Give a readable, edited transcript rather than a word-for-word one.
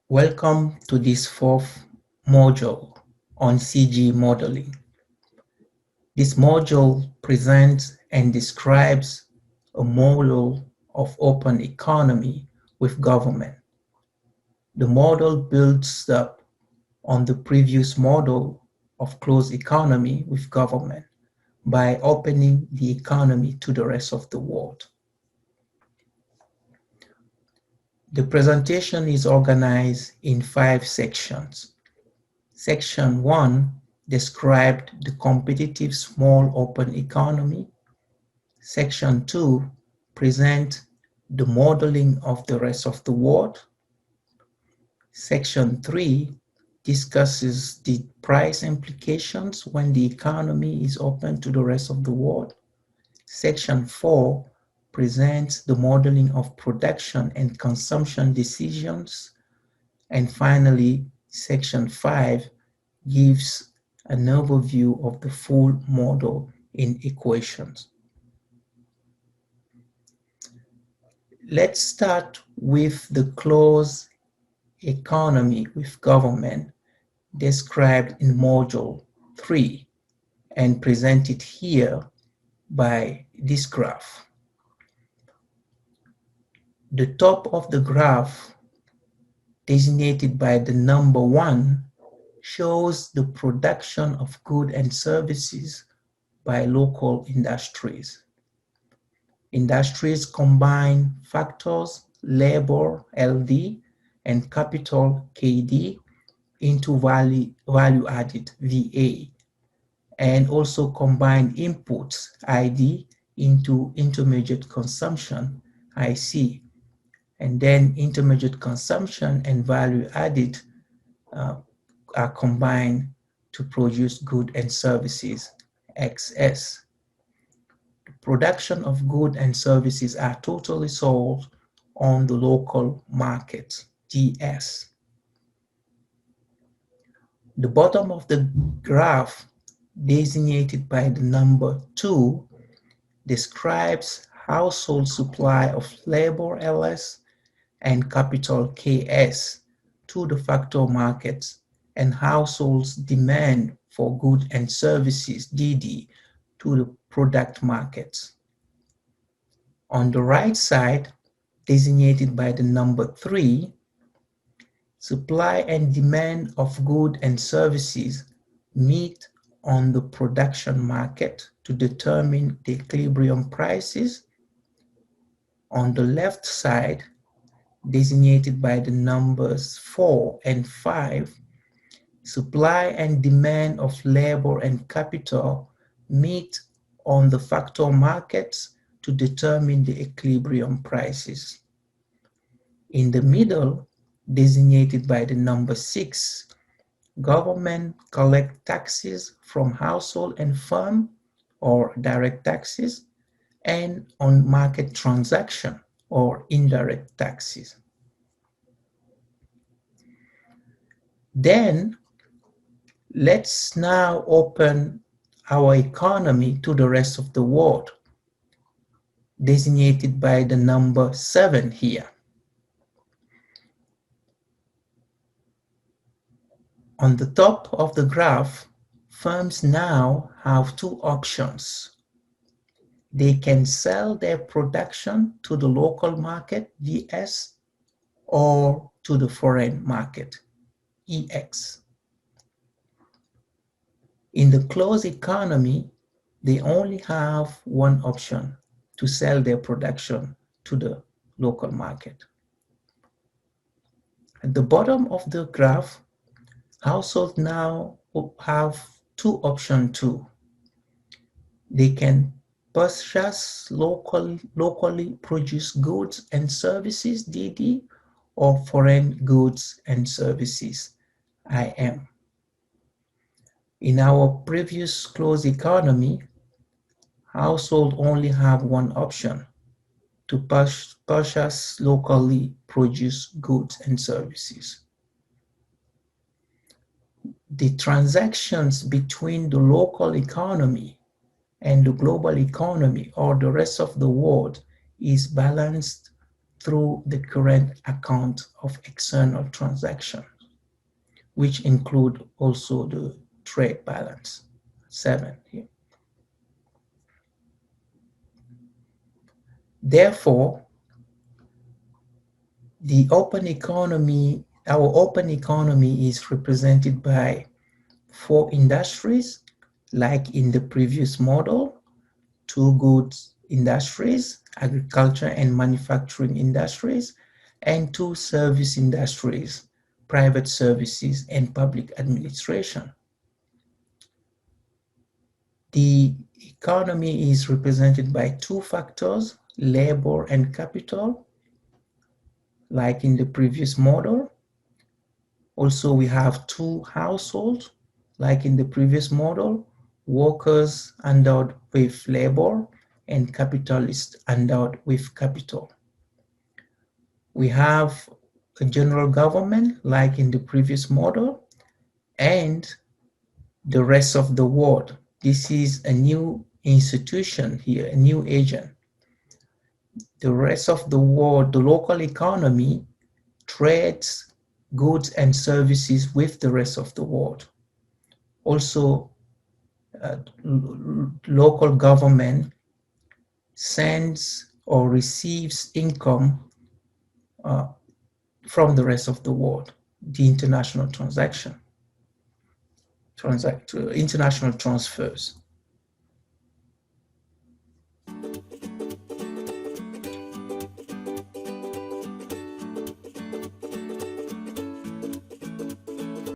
Welcome to this fourth module on CG modeling. This module presents and describes a model of open economy with government. The model builds up on the previous model of closed economy with government by opening the economy to the rest of the world. The presentation is organized in 5 sections. Section 1 described the competitive small open economy. Section 2 presents the modeling of the rest of the world. Section 3 discusses the price implications when the economy is open to the rest of the world. Section 4 presents the modeling of production and consumption decisions. And finally, Section 5 gives an overview of the full model in equations. Let's start with the closed economy with government described in Module 3 and presented here by this graph. The top of the graph, designated by the number 1, shows the production of goods and services by local industries. Industries combine factors, labor, LD, and capital, KD, into value added, VA, and also combine inputs, ID, into intermediate consumption, IC, and then intermediate consumption and value added are combined to produce goods and services, XS. The production of goods and services are totally sold on the local market, GS. The bottom of the graph, designated by the number 2, describes household supply of labor, LS, and capital, KS, to the factor markets, and households' demand for goods and services, DD, to the product markets. On the right side, designated by the number 3, supply and demand of goods and services meet on the production market to determine the equilibrium prices. On the left side, designated by the numbers 4 and 5, supply and demand of labor and capital meet on the factor markets to determine the equilibrium prices. In the middle, designated by the number 6, government collect taxes from household and firm, or direct taxes, and on market transaction, or indirect taxes. Then, let's now open our economy to the rest of the world, designated by the number 7 here. On the top of the graph, firms now have 2 options. They can sell their production to the local market, VS, or to the foreign market, EX. In the closed economy, they only have one option, to sell their production to the local market. At the bottom of the graph, households now have 2 options too. They can purchase locally produced goods and services, DD, or foreign goods and services, IM. In our previous closed economy, households only have one option, to purchase locally produced goods and services. The transactions between the local economy and the global economy or the rest of the world is balanced through the current account of external transactions, which include also the trade balance. 7 here. Therefore, the open economy, our open economy is represented by 4 industries, like in the previous model: 2 goods industries, agriculture and manufacturing industries, and 2 service industries, private services and public administration. The economy is represented by 2 factors, labor and capital, like in the previous model. Also, we have 2 households, like in the previous model, workers endowed with labor and capitalists endowed with capital. We have a general government, like in the previous model, and the rest of the world. This is a new institution here, a new agent. The rest of the world, the local economy, trades goods and services with the rest of the world. Also, local government sends or receives income from the rest of the world, the international international transfers.